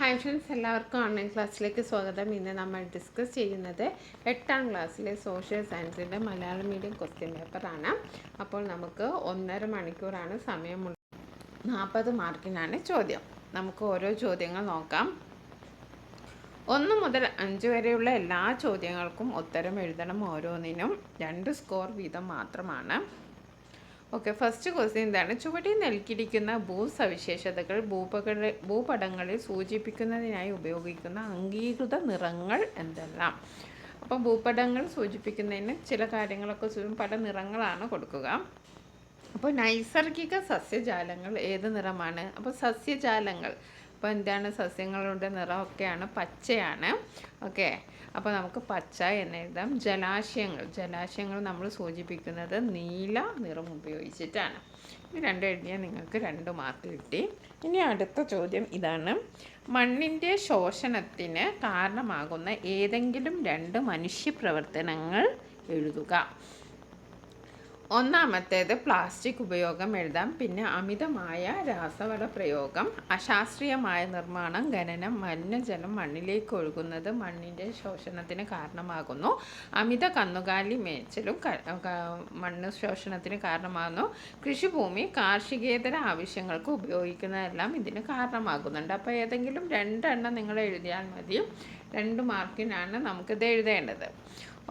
Hi friends, എല്ലാവർക്കും online ക്ലാസ്സിലേക്ക് സ്വാഗതം. ഇന്ന് നമ്മൾ ഡിസ്കസ് ചെയ്യുന്നത് 8ാം ക്ലാസ്സിലെ സോഷ്യൽ സയൻസിൻ്റെ മലയാളം മീഡിയം ക്വസ്റ്റ്യൻ പേപ്പറാണ്. അപ്പോൾ നമുക്ക് 1.5 മണിക്കൂറാണ് സമയമുള്ളത്. 40 മാർക്കിനാണ് ചോദ്യം. നമുക്ക് ഓരോ ചോദ്യങ്ങൾ നോക്കാം. 1 മുതൽ 5 വരെയുള്ള എല്ലാ ചോദ്യങ്ങൾക്കും ഉത്തരം എഴുതണം. ഓരോന്നിനും 2 സ്കോർ വീതം മാത്രമാണ്. ഓക്കെ, ഫസ്റ്റ് ക്വസ്റ്റ്യൻ എന്താണ്? ചുവട്ടിൽ നൽകിയിരിക്കുന്ന ഭൂസവിശേഷതകൾ ഭൂപടങ്ങളിൽ സൂചിപ്പിക്കുന്നതിനായി ഉപയോഗിക്കുന്ന അംഗീകൃത നിറങ്ങൾ എന്തെല്ലാം? അപ്പോൾ ഭൂപടങ്ങൾ സൂചിപ്പിക്കുന്നതിന് ചില കാര്യങ്ങളൊക്കെ പല നിറങ്ങളാണ് കൊടുക്കുക. അപ്പോൾ നൈസർഗിക സസ്യജാലങ്ങൾ ഏത് നിറമാണ്? അപ്പോൾ സസ്യജാലങ്ങൾ, അപ്പോൾ എന്താണ്? സസ്യങ്ങളുടെ നിറമൊക്കെയാണ് പച്ചയാണ്. ഓക്കെ, അപ്പോൾ നമുക്ക് പച്ച എന്ന് എഴുതാം. ജലാശയങ്ങൾ നമ്മൾ സൂചിപ്പിക്കുന്നത് നീല നിറം ഉപയോഗിച്ചിട്ടാണ്. ഇത് രണ്ടും എഴുതിയാൽ നിങ്ങൾക്ക് 2 മാർക്ക് കിട്ടി. ഇനി അടുത്ത ചോദ്യം ഇതാണ്. മണ്ണിൻ്റെ ശോഷണത്തിന് കാരണമാകുന്ന ഏതെങ്കിലും 2 മനുഷ്യപ്രവർത്തനങ്ങൾ എഴുതുക. ഒന്നാമത്തേത് പ്ലാസ്റ്റിക് ഉപയോഗം എഴുതാം. പിന്നെ അമിതമായ രാസവള പ്രയോഗം, അശാസ്ത്രീയമായ നിർമ്മാണം, ഖനനം, മലിനജലം മണ്ണിലേക്ക് ഒഴുകുന്നത് മണ്ണിൻ്റെ ശോഷണത്തിന് കാരണമാകുന്നു. അമിത കന്നുകാലി മേച്ചിലും മണ്ണ് ശോഷണത്തിന് കാരണമാകുന്നു. കൃഷിഭൂമി കാർഷികേതര ആവശ്യങ്ങൾക്ക് ഉപയോഗിക്കുന്നതെല്ലാം ഇതിന് കാരണമാകുന്നുണ്ട്. അപ്പോൾ ഏതെങ്കിലും 2 എണ്ണം നിങ്ങൾ എഴുതിയാൽ മതി. 2 മാർക്കിനാണ് നമുക്കിത് എഴുതേണ്ടത്.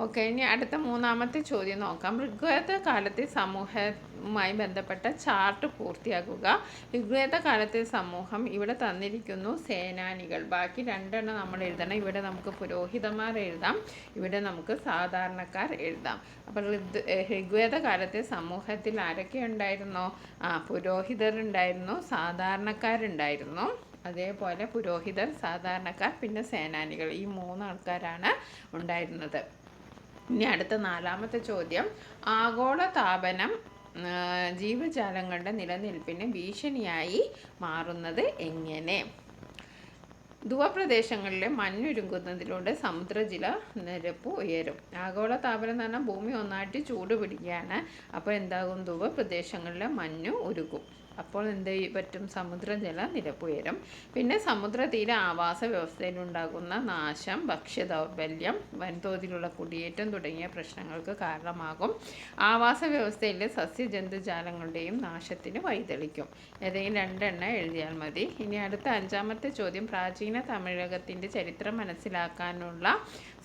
ഓക്കെ, ഇനി അടുത്ത 3ാമത്തെ ചോദ്യം നോക്കാം. ഋഗ്വേദ കാലത്തെ സമൂഹവുമായി ബന്ധപ്പെട്ട ചാർട്ട് പൂർത്തിയാക്കുക. ഋഗ്വേദ കാലത്തെ സമൂഹം, ഇവിടെ തന്നിരിക്കുന്നു സേനാനികൾ. ബാക്കി 2 എണ്ണം നമ്മൾ എഴുതണം. ഇവിടെ നമുക്ക് പുരോഹിതന്മാർ എഴുതാം, ഇവിടെ നമുക്ക് സാധാരണക്കാർ എഴുതാം. അപ്പോൾ ഋഗ്വേദ കാലത്തെ സമൂഹത്തിൽ ആരൊക്കെ ഉണ്ടായിരുന്നോ? പുരോഹിതരുണ്ടായിരുന്നു, സാധാരണക്കാരുണ്ടായിരുന്നു. അതേപോലെ പുരോഹിതർ, സാധാരണക്കാർ, പിന്നെ സേനാനികൾ, ഈ 3 ആൾക്കാരാണ് ഉണ്ടായിരുന്നത്. ഇനി അടുത്ത 4ാമത്തെ ചോദ്യം. ആഗോളതാപനം ജീവജാലങ്ങളുടെ നിലനിൽപ്പിന് ഭീഷണിയായി മാറുന്നത് എങ്ങനെ? ധ്രുവപ്രദേശങ്ങളിലെ മഞ്ഞുരുകുന്നതിലൂടെ സമുദ്രജല നിരപ്പ് ഉയരും. ആഗോളതാപനം എന്ന് പറഞ്ഞാൽ ഭൂമി ഒന്നായിട്ട് ചൂട് പിടിക്കുകയാണ്. അപ്പോൾ എന്താകും? ധ്രുവപ്രദേശങ്ങളിലെ മഞ്ഞ് ഉരുകും. അപ്പോൾ എന്ത് പറ്റും? സമുദ്രജല നിരപ്പ് ഉയരും. പിന്നെ സമുദ്രതീര ആവാസ വ്യവസ്ഥയിലുണ്ടാകുന്ന നാശം, ഭക്ഷ്യദൗർബല്യം, വൻതോതിലുള്ള കുടിയേറ്റം തുടങ്ങിയ പ്രശ്നങ്ങൾക്ക് കാരണമാകും. ആവാസ വ്യവസ്ഥയിലെ സസ്യജന്തുജാലങ്ങളുടെയും നാശത്തിന് വഴിതെളിക്കും. ഏതെങ്കിലും 2 എണ്ണം എഴുതിയാൽ മതി. ഇനി അടുത്ത 5ാമത്തെ ചോദ്യം. പ്രാചീന തമിഴകത്തിൻ്റെ ചരിത്രം മനസ്സിലാക്കാനുള്ള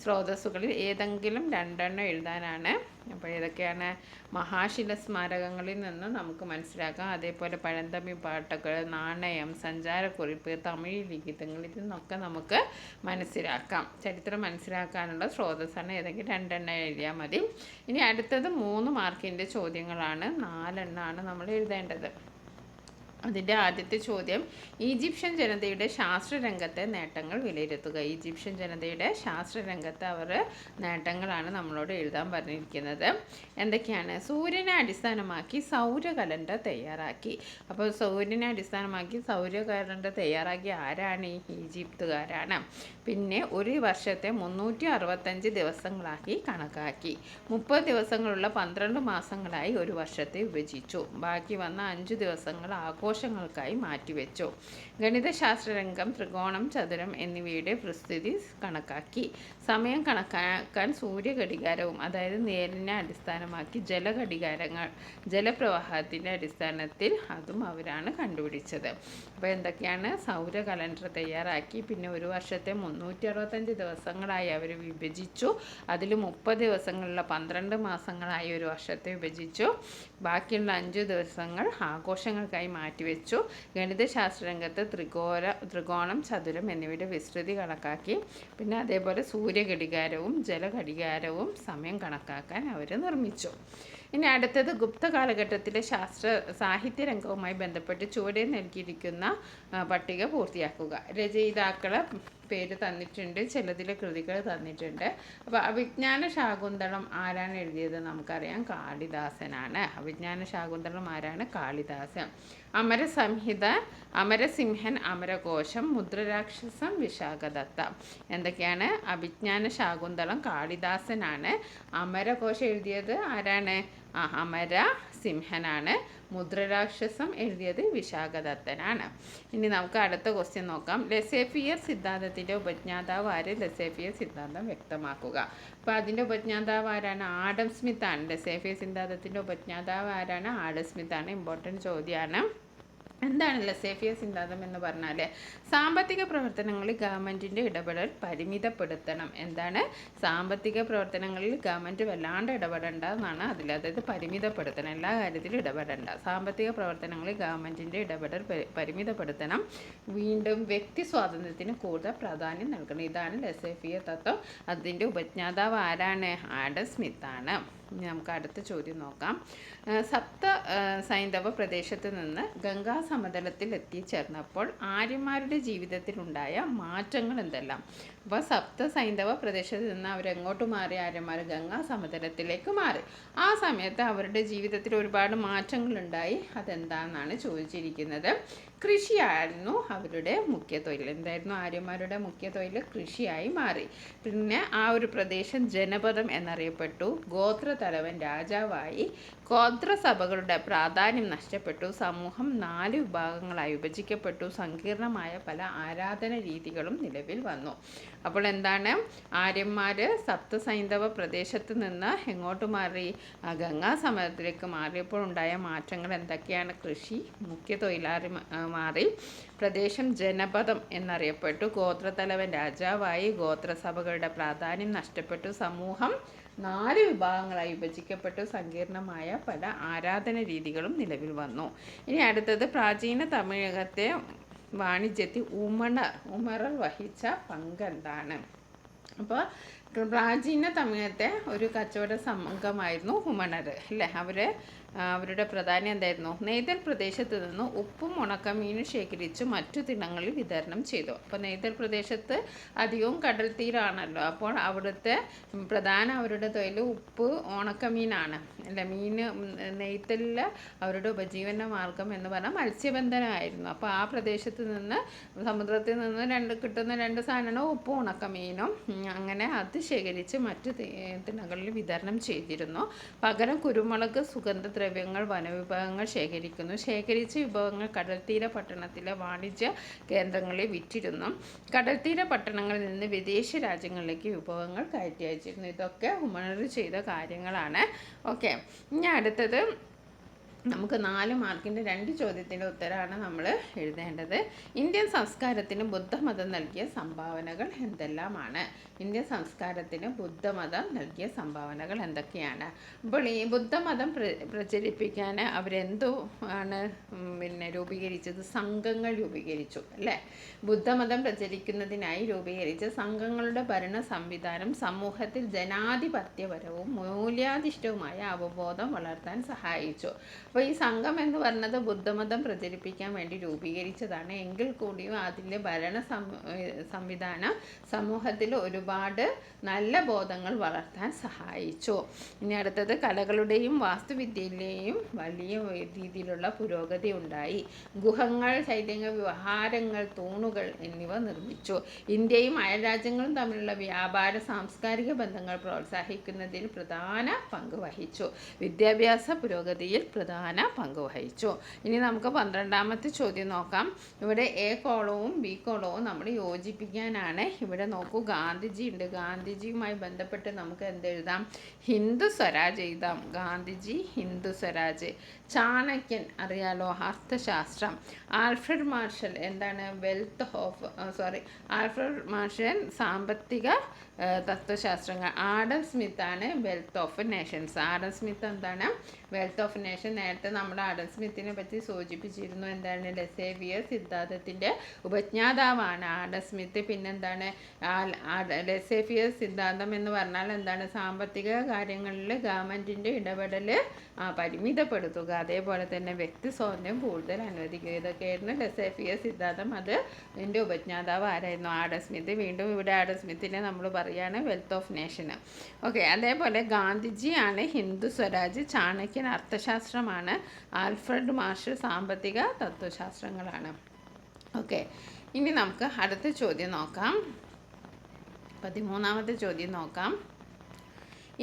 സ്രോതസ്സുകളിൽ ഏതെങ്കിലും 2 എണ്ണം എഴുതാനാണ്. അപ്പോൾ ഏതൊക്കെയാണ്? മഹാശില സ്മാരകങ്ങളിൽ നിന്ന് നമുക്ക് മനസ്സിലാക്കാം. അതേപോലെ പഴന്തമി പാട്ടുകൾ, നാണയം, സഞ്ചാരക്കുറിപ്പ്, തമിഴ് ലിഖിതങ്ങൾ, ഇതിൽ നിന്നൊക്കെ നമുക്ക് മനസ്സിലാക്കാം. ചരിത്രം മനസ്സിലാക്കാനുള്ള സ്രോതസ്സാണ്. ഏതെങ്കിലും 2 എണ്ണം എഴുതിയാൽ മതി. ഇനി അടുത്തത് 3 മാർക്കിൻ്റെ ചോദ്യങ്ങളാണ്. 4 എണ്ണമാണ് നമ്മൾ എഴുതേണ്ടത്. അതിൻ്റെ ആദ്യത്തെ ചോദ്യം. ഈജിപ്ഷ്യൻ ജനതയുടെ ശാസ്ത്രരംഗത്തെ നേട്ടങ്ങൾ വിലയിരുത്തുക. ഈജിപ്ഷ്യൻ ജനതയുടെ ശാസ്ത്രരംഗത്തെ നേട്ടങ്ങളാണ് നമ്മളോട് എഴുതാൻ പറഞ്ഞിരിക്കുന്നത്. എന്തൊക്കെയാണ്? സൂര്യനെ അടിസ്ഥാനമാക്കി സൗര കലണ്ടർ തയ്യാറാക്കി. അപ്പോൾ സൂര്യനെ അടിസ്ഥാനമാക്കി സൗര കലണ്ടർ തയ്യാറാക്കി ആരാണ്? ഈജിപ്തുകാരാണ്. പിന്നെ ഒരു വർഷത്തെ 365 ദിവസങ്ങളാക്കി കണക്കാക്കി. 30 ദിവസങ്ങളുള്ള 12 മാസങ്ങളായി ഒരു വർഷത്തെ വിഭജിച്ചു. ബാക്കി വന്ന 5 ദിവസങ്ങൾ ആഘോഷങ്ങൾക്കായി മാറ്റിവെച്ചു. ഗണിതശാസ്ത്രരംഗം ത്രികോണം, ചതുരം എന്നിവയുടെ പ്രസ്ഥിതി കണക്കാക്കി. സമയം കണക്കാക്കാൻ സൂര്യഘടികാരവും, അതായത് നേരിനെ അടിസ്ഥാനമാക്കി ജലഘടികാരങ്ങൾ, ജലപ്രവാഹത്തിൻ്റെ അടിസ്ഥാനത്തിൽ അതും അവരാണ് കണ്ടുപിടിച്ചത്. അപ്പോൾ എന്തൊക്കെയാണ്? സൗര കലണ്ടർ തയ്യാറാക്കി. പിന്നെ ഒരു വർഷത്തെ 365 ദിവസങ്ങളായി അവർ വിഭജിച്ചു. അതിൽ 30 ദിവസങ്ങളുള്ള 12 മാസങ്ങളായി ഒരു വർഷത്തെ വിഭജിച്ചു. ബാക്കിയുള്ള 5 ദിവസങ്ങൾ ആഘോഷങ്ങൾക്കായി മാറ്റിവെച്ചു. ഗണിതശാസ്ത്രരംഗത്ത് ത്രികോണം, ചതുരം എന്നിവയുടെ വിസ്തൃതി കണക്കാക്കി. പിന്നെ അതേപോലെ സൂര്യഘടികാരവും ജലഘടികാരവും സമയം കണക്കാക്കാൻ അവർ നിർമ്മിച്ചു. ഇനി അടുത്തത് ഗുപ്ത കാലഘട്ടത്തിലെ സാഹിത്യരംഗവുമായി ബന്ധപ്പെട്ട് ചുവടെ നൽകിയിരിക്കുന്ന പട്ടിക പൂർത്തിയാക്കുക. രചയിതാക്കളെ പേര് തന്നിട്ടുണ്ട്, ചിലതിലെ കൃതികൾ തന്നിട്ടുണ്ട്. അപ്പോൾ അഭിജ്ഞാന ശാകുന്തളം ആരാണ് എഴുതിയത്? നമുക്കറിയാം, കാളിദാസനാണ്. അഭിജ്ഞാന ശാകുന്തളം ആരാണ്? കാളിദാസൻ. അമരസംഹിത, അമരസിംഹൻ, അമരകോശം, മുദ്രരാക്ഷസം, വിശാഖദത്ത. എന്തൊക്കെയാണ്? അഭിജ്ഞാന ശാകുന്തളം കാളിദാസനാണ്. അമരകോശം എഴുതിയത് ആരാണ്? അമര സിംഹനാണ്. മുദ്രരാക്ഷസം എഴുതിയത് വിശാഖദത്തനാണ്. ഇനി നമുക്ക് അടുത്ത ക്വസ്റ്റ്യൻ നോക്കാം. ലെസേഫിയർ സിദ്ധാന്തത്തിൻ്റെ ഉപജ്ഞാതാവ് ആര്? ലെസേഫിയർ സിദ്ധാന്തം വ്യക്തമാക്കുക. അപ്പോൾ അതിൻ്റെ ഉപജ്ഞാതാവ് ആരാണ്? ആഡം സ്മിത്ത് ആണ്. ലെസേഫിയർ സിദ്ധാന്തത്തിൻ്റെ ഉപജ്ഞാതാവ് ആരാണ്? ആഡം സ്മിത്ത് ആണ്. ഇമ്പോർട്ടൻറ്റ് ചോദ്യമാണ്. എന്താണ് ലെസേഫിയർ സിദ്ധാന്തം എന്ന് പറഞ്ഞാൽ? സാമ്പത്തിക പ്രവർത്തനങ്ങളിൽ ഗവൺമെൻറ്റിൻ്റെ ഇടപെടൽ പരിമിതപ്പെടുത്തണം. എന്താണ്? സാമ്പത്തിക പ്രവർത്തനങ്ങളിൽ ഗവൺമെൻറ് വല്ലാണ്ട് ഇടപെടേണ്ട എന്നാണ് അതിൽ. അതായത് പരിമിതപ്പെടുത്തണം, എല്ലാ കാര്യത്തിലും ഇടപെടേണ്ട. സാമ്പത്തിക പ്രവർത്തനങ്ങളിൽ ഗവൺമെൻറ്റിൻ്റെ ഇടപെടൽ പരിമിതപ്പെടുത്തണം. വീണ്ടും വ്യക്തി സ്വാതന്ത്ര്യത്തിന് കൂടുതൽ പ്രാധാന്യം നൽകണം. ഇതാണ് ലെസേഫിയർ തത്വം. അതിൻ്റെ ഉപജ്ഞാതാവ് ആരാണ്? ആഡം സ്മിത്ത് ആണ്. ഇനി നമുക്ക് അടുത്ത ചോദ്യം നോക്കാം. സപ്ത സൈന്ധവ പ്രദേശത്ത് നിന്ന് ഗംഗാ സമതലത്തിൽ എത്തിച്ചേർന്നപ്പോൾ ആര്യന്മാരുടെ ജീവിതത്തിലുണ്ടായ മാറ്റങ്ങൾ എന്തെല്ലാം? അപ്പോൾ സപ്ത സൈന്ധവ പ്രദേശത്ത് നിന്ന് അവരെങ്ങോട്ട് മാറി? ആര്യന്മാർ ഗംഗാ സമതലത്തിലേക്ക് മാറി. ആ സമയത്ത് അവരുടെ ജീവിതത്തിൽ ഒരുപാട് മാറ്റങ്ങളുണ്ടായി. അതെന്താണെന്നാണ് ചോദിച്ചിരിക്കുന്നത്. കൃഷിയായിരുന്നു അവരുടെ മുഖ്യ തൊഴിൽ. എന്തായിരുന്നു ആര്യന്മാരുടെ മുഖ്യ തൊഴിൽ? കൃഷിയായി മാറി. പിന്നെ ആ ഒരു പ്രദേശം ജനപദം എന്നറിയപ്പെട്ടു. ഗോത്രതലവൻ രാജാവായി. ഗോത്രസഭകളുടെ പ്രാധാന്യം നഷ്ടപ്പെട്ടു. സമൂഹം 4 വിഭാഗങ്ങളായി വിഭജിക്കപ്പെട്ടു. സങ്കീർണമായ പല ആരാധന രീതികളും നിലവിൽ വന്നു. അപ്പോൾ എന്താണ്? ആര്യന്മാർ സപ്തസൈന്ധവ പ്രദേശത്ത് നിന്ന് എങ്ങോട്ട് മാറി? ഗംഗാ സമതലത്തിലേക്ക് മാറിയപ്പോൾ ഉണ്ടായ മാറ്റങ്ങൾ എന്തൊക്കെയാണ്? കൃഷി മുഖ്യ തൊഴിലായി മാറി. പ്രദേശം ജനപദം എന്നറിയപ്പെട്ടു. ഗോത്രതലവൻ രാജാവായി. ഗോത്രസഭകളുടെ പ്രാധാന്യം നഷ്ടപ്പെട്ടു. സമൂഹം 4 വിഭാഗങ്ങളായി വിഭജിക്കപ്പെട്ടു. സങ്കീർണമായ പല ആരാധന രീതികളും നിലവിൽ വന്നു. ഇനി അടുത്തത് പ്രാചീന തമിഴകത്തെ വാണിജ്യത്തിൽ ഉമറർ വഹിച്ച പങ്കെന്താണ്? അപ്പോൾ പ്രാചീന തമിഴത്തെ ഒരു കച്ചവട സംഘമായിരുന്നു ഉമണർ അല്ലേ. അവരുടെ പ്രധാനം എന്തായിരുന്നു? നെയ്തൽ പ്രദേശത്ത് നിന്ന് ഉപ്പും ഉണക്കമീനും ശേഖരിച്ച് മറ്റു തിണങ്ങളിൽ വിതരണം ചെയ്തു. അപ്പോൾ നെയ്തൽ പ്രദേശത്ത് അധികവും കടൽ തീരാണല്ലോ. അപ്പോൾ അവിടുത്തെ അവരുടെ തൊഴിൽ ഉപ്പ് ഉണക്കമീനാണ് അല്ലേ. നെയ്ത്തലിൽ അവരുടെ ഉപജീവന മാർഗം എന്ന് പറഞ്ഞാൽ മത്സ്യബന്ധനമായിരുന്നു. അപ്പോൾ ആ പ്രദേശത്ത് നിന്ന് സമുദ്രത്തിൽ നിന്ന് കിട്ടുന്ന 2 സാധനമാണ് ഉപ്പും ഉണക്കമീനും. അങ്ങനെ അത് ശേഖരിച്ച് മറ്റു തിണകളിൽ വിതരണം ചെയ്തിരുന്നു. പകരം കുരുമുളക്, സുഗന്ധദ്രവ്യങ്ങൾ, വനവിഭവങ്ങൾ ശേഖരിച്ച വിഭവങ്ങൾ കടൽത്തീര പട്ടണത്തിലെ വാണിജ്യ കേന്ദ്രങ്ങളിൽ വിറ്റിരുന്നു. കടൽത്തീര പട്ടണങ്ങളിൽ നിന്ന് വിദേശ രാജ്യങ്ങളിലേക്ക് വിഭവങ്ങൾ കയറ്റി അയച്ചിരുന്നു. ഇതൊക്കെ ഉമണർ ചെയ്ത കാര്യങ്ങളാണ്. ഓക്കെ, ഇനി അടുത്തത് നമുക്ക് 4 മാർക്കിൻ്റെ 2 ചോദ്യത്തിൻ്റെ ഉത്തരമാണ് നമ്മൾ എഴുതേണ്ടത്. ഇന്ത്യൻ സംസ്കാരത്തിന് ബുദ്ധമതം നൽകിയ സംഭാവനകൾ എന്തെല്ലാമാണ്? ഇന്ത്യൻ സംസ്കാരത്തിന് ബുദ്ധമതം നൽകിയ സംഭാവനകൾ എന്തൊക്കെയാണ്? അപ്പോൾ ഈ ബുദ്ധമതം പ്രചരിപ്പിക്കാൻ അവരെന്തോ ആണ് രൂപീകരിച്ചത്? സംഘങ്ങൾ രൂപീകരിച്ചു അല്ലേ. ബുദ്ധമതം പ്രചരിക്കുന്നതിനായി രൂപീകരിച്ച സംഘങ്ങളുടെ ഭരണ സംവിധാനം സമൂഹത്തിൽ ജനാധിപത്യപരവും മൂല്യാധിഷ്ഠിതവുമായ അവബോധം വളർത്താൻ സഹായിച്ചു. അപ്പോൾ ഈ സംഘം എന്ന് പറഞ്ഞത് ബുദ്ധമതം പ്രചരിപ്പിക്കാൻ വേണ്ടി രൂപീകരിച്ചതാണ്. എങ്കിൽ കൂടിയും അതിൻ്റെ ഭരണ സംവിധാനം സമൂഹത്തിൽ ഒരുപാട് നല്ല ബോധങ്ങൾ വളർത്താൻ സഹായിച്ചു. ഇനി അടുത്തത് കലകളുടെയും വാസ്തുവിദ്യയിലെയും വലിയ രീതിയിലുള്ള പുരോഗതി ഉണ്ടായി. ഗുഹങ്ങൾ, ചൈത്യങ്ങൾ, വിഹാരങ്ങൾ, തൂണുകൾ എന്നിവ നിർമ്മിച്ചു. ഇന്ത്യയും അയൽരാജ്യങ്ങളും തമ്മിലുള്ള വ്യാപാര സാംസ്കാരിക ബന്ധങ്ങൾ പ്രോത്സാഹിപ്പിക്കുന്നതിൽ പ്രധാന പങ്ക് വഹിച്ചു. വിദ്യാഭ്യാസ പുരോഗതിയിൽ പ്രധാന പങ്ക് വഹിച്ചു. ഇനി നമുക്ക് 12ാമത്തെ ചോദ്യം നോക്കാം. ഇവിടെ എ കോളവും ബി കോളവും നമ്മൾ യോജിപ്പിക്കാനാണ്. ഇവിടെ നോക്കൂ, ഗാന്ധിജി ഉണ്ട്. ഗാന്ധിജിയുമായി ബന്ധപ്പെട്ട് നമുക്ക് എന്തെഴുതാം? ഹിന്ദു സ്വരാജ് എഴുതാം. ഗാന്ധിജി ഹിന്ദു സ്വരാജ്. ചാണക്യൻ അറിയാലോ, അർത്ഥശാസ്ത്രം. ആൽഫ്രഡ് മാർഷൽ എന്താണ്? ആൽഫ്രഡ് മാർഷൽ സാമ്പത്തിക തത്വശാസ്ത്രങ്ങൾ. ആഡം സ്മിത്ത് ആണ് wealth of nations. Adam Smith എന്താണ്? Wealth of nation. നേരത്തെ നമ്മൾ ആഡം സ്മിത്തിനെ പറ്റി സൂചിപ്പിച്ചിരുന്നു. എന്താണ്? ലെസേവിയർ സിദ്ധാന്തത്തിൻ്റെ ഉപജ്ഞാതാവാണ് ആഡം സ്മിത്ത്. പിന്നെന്താണ്? ലെസേവിയർ സിദ്ധാന്തം എന്ന് പറഞ്ഞാൽ എന്താണ്? സാമ്പത്തിക കാര്യങ്ങളിൽ ഗവൺമെൻറ്റിൻ്റെ ഇടപെടൽ പരിമിതപ്പെടുത്തുക, അതേപോലെ തന്നെ വ്യക്തി സ്വാതന്ത്ര്യം കൂടുതൽ അനുവദിക്കുക. ഇതൊക്കെയായിരുന്നു ലെസേവിയർ സിദ്ധാന്തം. ഇതിൻ്റെ ഉപജ്ഞാതാവ് ആരായിരുന്നു? Adam Smith. വീണ്ടും ഇവിടെ ആഡം സ്മിത്തിനെ നമ്മൾ പറയാണ് വെൽത്ത് ഓഫ് നേഷന്. ഓക്കെ, അതേപോലെ ഗാന്ധിജിയാണ് ഹിന്ദു സ്വരാജ്. ചാണക്യൻ അർത്ഥശാസ്ത്രമാണ്. ആൽഫ്രഡ് മാർഷൽ സാമ്പത്തിക തത്വശാസ്ത്രങ്ങളാണ്. ഓക്കെ, ഇനി നമുക്ക് അടുത്ത ചോദ്യം നോക്കാം. 13ാമത്തെ ചോദ്യം നോക്കാം.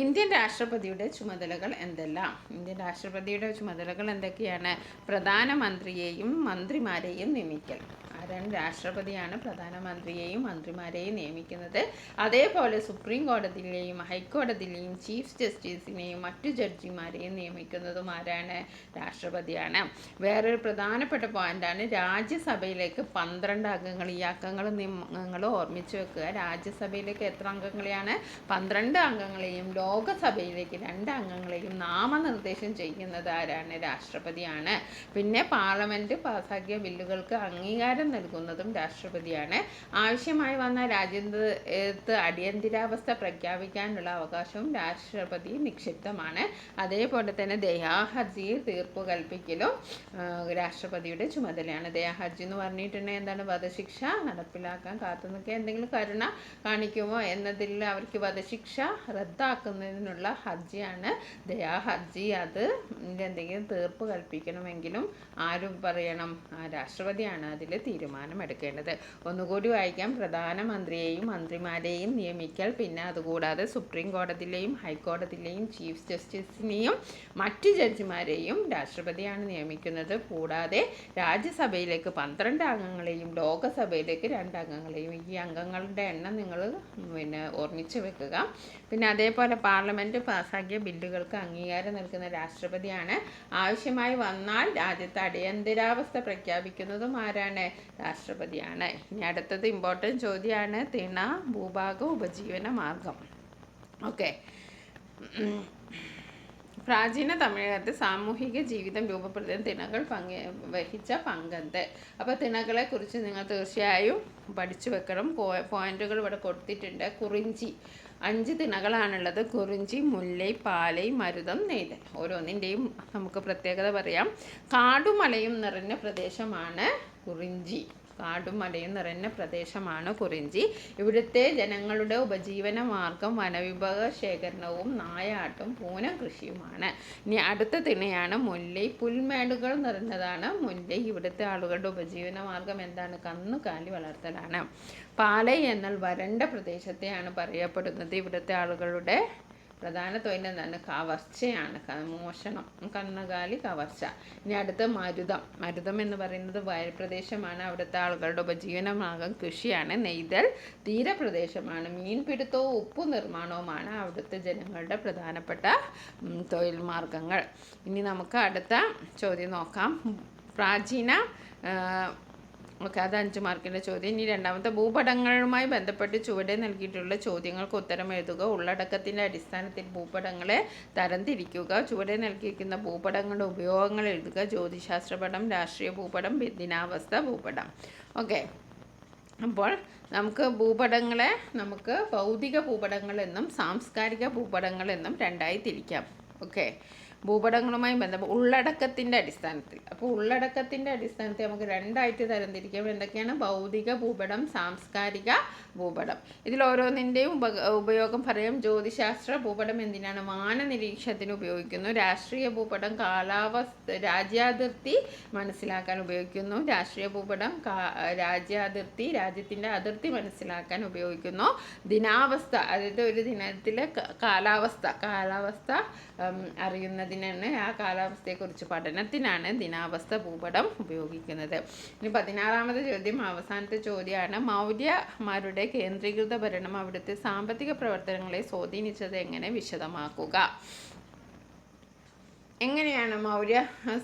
ഇന്ത്യൻ രാഷ്ട്രപതിയുടെ ചുമതലകൾ എന്തെല്ലാം? ഇന്ത്യൻ രാഷ്ട്രപതിയുടെ ചുമതലകൾ എന്തൊക്കെയാണ്? പ്രധാനമന്ത്രിയെയും മന്ത്രിമാരെയും നിയമിക്കൽ. ആരാണ്? രാഷ്ട്രപതിയാണ് പ്രധാനമന്ത്രിയെയും മന്ത്രിമാരെയും നിയമിക്കുന്നത്. അതേപോലെ സുപ്രീം കോടതിയിലെയും ഹൈക്കോടതിയിലെയും ചീഫ് ജസ്റ്റിസിനെയും മറ്റു ജഡ്ജിമാരെയും നിയമിക്കുന്നതും ആരാണ്? രാഷ്ട്രപതിയാണ്. വേറൊരു പ്രധാനപ്പെട്ട പോയിന്റാണ് രാജ്യസഭയിലേക്ക് 12 അംഗങ്ങൾ. ഈ അംഗങ്ങൾ ഓർമ്മിച്ച് വെക്കുക. രാജ്യസഭയിലേക്ക് എത്ര അംഗങ്ങളെയാണ്? 12 അംഗങ്ങളെയും ലോകസഭയിലേക്ക് 2 അംഗങ്ങളെയും നാമനിർദ്ദേശം ചെയ്യുന്നത് ആരാണ്? രാഷ്ട്രപതിയാണ്. പിന്നെ പാർലമെന്റ് പാസാക്കിയ ബില്ലുകൾക്ക് അംഗീകാരം നൽകുന്നതും രാഷ്ട്രപതിയാണ്. ആവശ്യമായി വന്ന രാജ്യത്ത് അടിയന്തരാവസ്ഥ പ്രഖ്യാപിക്കാനുള്ള അവകാശവും രാഷ്ട്രപതി നിക്ഷിപ്തമാണ്. അതേപോലെ തന്നെ ദയാഹർജിയിൽ തീർപ്പ് കൽപ്പിക്കലും രാഷ്ട്രപതിയുടെ ചുമതലയാണ്. ദയാഹർജി എന്ന് പറഞ്ഞിട്ടുണ്ടെങ്കിൽ എന്താണ്? വധശിക്ഷ നടപ്പിലാക്കാൻ കാത്തുനിൽക്കുക, എന്തെങ്കിലും കരുണ കാണിക്കുമോ എന്നതിൽ അവർക്ക് വധശിക്ഷ റദ്ദാക്കുന്നതിനുള്ള ഹർജിയാണ് ദയാഹർജി. അത് എന്തെങ്കിലും തീർപ്പ് കൽപ്പിക്കണമെങ്കിലും ആരും പറയണം? രാഷ്ട്രപതിയാണ് അതിൽ തീരുമാനമെടുക്കേണ്ടത്. ഒന്നുകൂടി വായിക്കാം. പ്രധാനമന്ത്രിയെയും മന്ത്രിമാരെയും നിയമിക്കൽ. പിന്നെ അതുകൂടാതെ സുപ്രീം കോടതിയിലെയും ഹൈക്കോടതിയിലെയും ചീഫ് ജസ്റ്റിസിനെയും മറ്റ് ജഡ്ജിമാരെയും രാഷ്ട്രപതിയാണ് നിയമിക്കുന്നത്. കൂടാതെ രാജ്യസഭയിലേക്ക് 12 അംഗങ്ങളെയും ലോകസഭയിലേക്ക് 2 അംഗങ്ങളെയും. ഈ അംഗങ്ങളുടെ എണ്ണം നിങ്ങൾ ഓർമ്മിച്ച് വെക്കുക. പിന്നെ അതേപോലെ പാർലമെൻറ്റ് പാസ്സാക്കിയ ബില്ലുകൾക്ക് അംഗീകാരം നൽകുന്ന രാഷ്ട്രപതിയാണ്. ആവശ്യമായി വന്നാൽ രാജ്യത്ത് അടിയന്തരാവസ്ഥ പ്രഖ്യാപിക്കുന്നതും ആരാണ്? രാഷ്ട്രപതിയാണ്. ഇനി അടുത്തത് ഇമ്പോർട്ടൻറ്റ് ചോദ്യമാണ്. തിണ ഭൂഭാഗ ഉപജീവന മാർഗം. ഓക്കെ. പ്രാചീന തമിഴകത്ത് സാമൂഹിക ജീവിതം രൂപപ്പെടുത്താൻ തിണകൾ വഹിച്ച പങ്കെന്ത്? അപ്പോൾ തിണകളെ കുറിച്ച് നിങ്ങൾ തീർച്ചയായും പഠിച്ചു വെക്കണം. പോയിന്റുകൾ ഇവിടെ കൊടുത്തിട്ടുണ്ട്. കുറിഞ്ചി 5 തിണകളാണുള്ളത്. കുറിഞ്ചി, മുല്ലൈ, പാലൈ, മരുതം, നെയ്തൽ. ഓരോന്നിൻ്റെയും നമുക്ക് പ്രത്യേകത പറയാം. കാടുമലയും നിറഞ്ഞ പ്രദേശമാണ് കുറിഞ്ചി. കാടും മലയും നിറഞ്ഞ പ്രദേശമാണ് കുറിഞ്ചി. ഇവിടുത്തെ ജനങ്ങളുടെ ഉപജീവന മാർഗം വനവിഭവ ശേഖരണവും നായാട്ടും പൂനം കൃഷിയുമാണ്. ഇനി അടുത്ത തിണയാണ് മുല്ലൈ. പുൽമേടുകൾ നിറഞ്ഞതാണ് മുല്ലൈ. ഇവിടുത്തെ ആളുകളുടെ ഉപജീവന മാർഗം എന്താണ്? കന്നുകാലി വളർത്തലാണ്. പാലൈ എന്നാൽ വരണ്ട പ്രദേശത്തെയാണ് പറയപ്പെടുന്നത്. ഇവിടുത്തെ ആളുകളുടെ പ്രധാന തൊഴിൽ എന്താണ്? കവർച്ചയാണ്. മോഷണം, കന്നുകാലി കവർച്ച. ഇനി അടുത്ത മരുതം. മരുതം എന്ന് പറയുന്നത് വയൽപ്രദേശമാണ്. അവിടുത്തെ ആളുകളുടെ ഉപജീവനമാർഗം കൃഷിയാണ്. നെയ്തൽ തീരപ്രദേശമാണ്. മീൻപിടുത്തവും ഉപ്പു നിർമ്മാണവുമാണ് അവിടുത്തെ ജനങ്ങളുടെ പ്രധാനപ്പെട്ട തൊഴിൽ മാർഗങ്ങൾ. ഇനി നമുക്ക് അടുത്ത ചോദ്യം നോക്കാം. പ്രാചീന ഓക്കെ, അത് 5 മാർക്കിൻ്റെ ചോദ്യം. ഇനി രണ്ടാമത്തെ, ഭൂപടങ്ങളുമായി ബന്ധപ്പെട്ട് ചുവടെ നൽകിയിട്ടുള്ള ചോദ്യങ്ങൾക്ക് ഉത്തരം എഴുതുക. ഉള്ളടക്കത്തിൻ്റെ അടിസ്ഥാനത്തിൽ ഭൂപടങ്ങളെ തരംതിരിക്കുക. ചുവടെ നൽകിയിരിക്കുന്ന ഭൂപടങ്ങളുടെ ഉപയോഗങ്ങൾ എഴുതുക. ജ്യോതിശാസ്ത്രപടം, രാഷ്ട്രീയ ഭൂപടം, ദിനാവസ്ഥ ഭൂപടം. ഓക്കെ. അപ്പോൾ നമുക്ക് ഭൂപടങ്ങളെ ഭൗതിക ഭൂപടങ്ങളെന്നും സാംസ്കാരിക ഭൂപടങ്ങളെന്നും 2ആയി തിരിക്കാം. ഓക്കെ. ഭൂപടങ്ങളുമായി ബന്ധപ്പെട്ട് ഉള്ളടക്കത്തിൻ്റെ അടിസ്ഥാനത്തിൽ. അപ്പോൾ ഉള്ളടക്കത്തിൻ്റെ അടിസ്ഥാനത്തിൽ നമുക്ക് 2ആയിട്ട് തരംതിരിക്കാം. എന്തൊക്കെയാണ്? ഭൗതിക ഭൂപടം, സാംസ്കാരിക ഭൂപടം. ഇതിൽ ഓരോന്നിൻ്റെയും ഉപയോഗം പറയാം. ജ്യോതിശാസ്ത്ര ഭൂപടം എന്തിനാണ്? വാന നിരീക്ഷണത്തിന് ഉപയോഗിക്കുന്നു. രാഷ്ട്രീയ ഭൂപടം രാജ്യാതിർത്തി മനസ്സിലാക്കാൻ ഉപയോഗിക്കുന്നു. രാഷ്ട്രീയ ഭൂപടം രാജ്യത്തിൻ്റെ അതിർത്തി മനസ്സിലാക്കാൻ ഉപയോഗിക്കുന്നു. ദിനാവസ്ഥ, അതായത് ഒരു ദിനത്തിലെ കാലാവസ്ഥ അറിയുന്നതിനാണ്, ആ കാലാവസ്ഥയെക്കുറിച്ച് പഠനത്തിനാണ് ദിനാവസ്ഥ ഭൂപടം ഉപയോഗിക്കുന്നത്. ഇനി 16ാമത്തെ ചോദ്യം, അവസാനത്തെ ചോദ്യമാണ്. മൗര്യമാരുടെ കേന്ദ്രീകൃത ഭരണം അവിടുത്തെ സാമ്പത്തിക പ്രവർത്തനങ്ങളെ സ്വാധീനിച്ചത് എങ്ങനെ? വിശദമാക്കുക. എങ്ങനെയാണ് മൗര്യ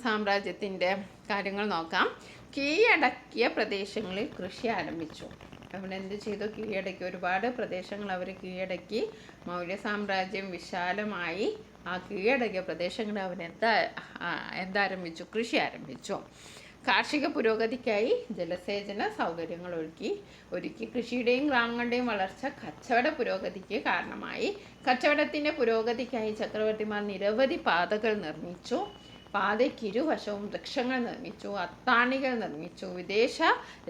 സാമ്രാജ്യത്തിൻ്റെ കാര്യങ്ങൾ നോക്കാം. കീഴടക്കിയ പ്രദേശങ്ങളിൽ കൃഷി ആരംഭിച്ചു. അവിടെ എന്ത് ചെയ്തു? കീഴടക്കി. ഒരുപാട് പ്രദേശങ്ങൾ അവർ കീഴടക്കി. മൗര്യ സാമ്രാജ്യം വിശാലമായി. ആ കീഴടക്കിയ പ്രദേശങ്ങളിൽ അവർ എന്താരംഭിച്ചു? കൃഷി ആരംഭിച്ചു. കാർഷിക പുരോഗതിക്കായി ജലസേചന സൗകര്യങ്ങൾ ഒരുക്കി. കൃഷിയുടെയും ഗ്രാമങ്ങളുടെയും വളർച്ച കച്ചവട പുരോഗതിക്ക് കാരണമായി. കച്ചവടത്തിൻ്റെ പുരോഗതിക്കായി ചക്രവർത്തിമാർ നിരവധി പാതകൾ നിർമ്മിച്ചു. പാതയ്ക്കിരുവശവും വൃക്ഷങ്ങൾ നിർമ്മിച്ചു. അത്താണികൾ നിർമ്മിച്ചു. വിദേശ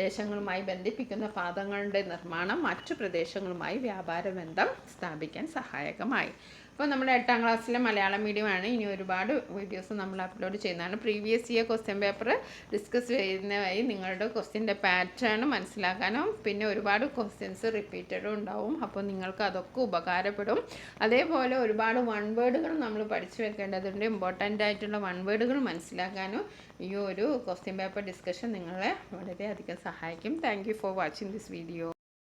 ദേശങ്ങളുമായി ബന്ധിപ്പിക്കുന്ന പാതകളുടെ നിർമ്മാണം മറ്റു പ്രദേശങ്ങളുമായി വ്യാപാര ബന്ധം സ്ഥാപിക്കാൻ സഹായകമായി. അപ്പോൾ നമ്മുടെ 8ാം ക്ലാസ്സിലെ മലയാളം മീഡിയമാണ്. ഇനി ഒരുപാട് വീഡിയോസ് നമ്മൾ അപ്ലോഡ് ചെയ്യുന്നതാണ്. Previous year question paper discuss ചെയ്യുന്നതായി നിങ്ങളുടെ ക്വസ്റ്റ്യൻ്റെ പാറ്റേൺ മനസ്സിലാക്കാനും പിന്നെ ഒരുപാട് ക്വസ്റ്റ്യൻസ് റിപ്പീറ്റഡും ഉണ്ടാവും. അപ്പോൾ നിങ്ങൾക്ക് അതൊക്കെ ഉപകാരപ്പെടും. അതേപോലെ ഒരുപാട് വൺ വേർഡുകൾ നമ്മൾ പഠിച്ചു വെക്കേണ്ടതുണ്ട്. ഇമ്പോർട്ടൻ്റ് ആയിട്ടുള്ള വൺ വേർഡുകൾ മനസ്സിലാക്കാനും ഈ ഒരു ക്വസ്റ്റ്യൻ പേപ്പർ ഡിസ്കഷൻ നിങ്ങളെ വളരെയധികം സഹായിക്കും. Thank you for watching this video.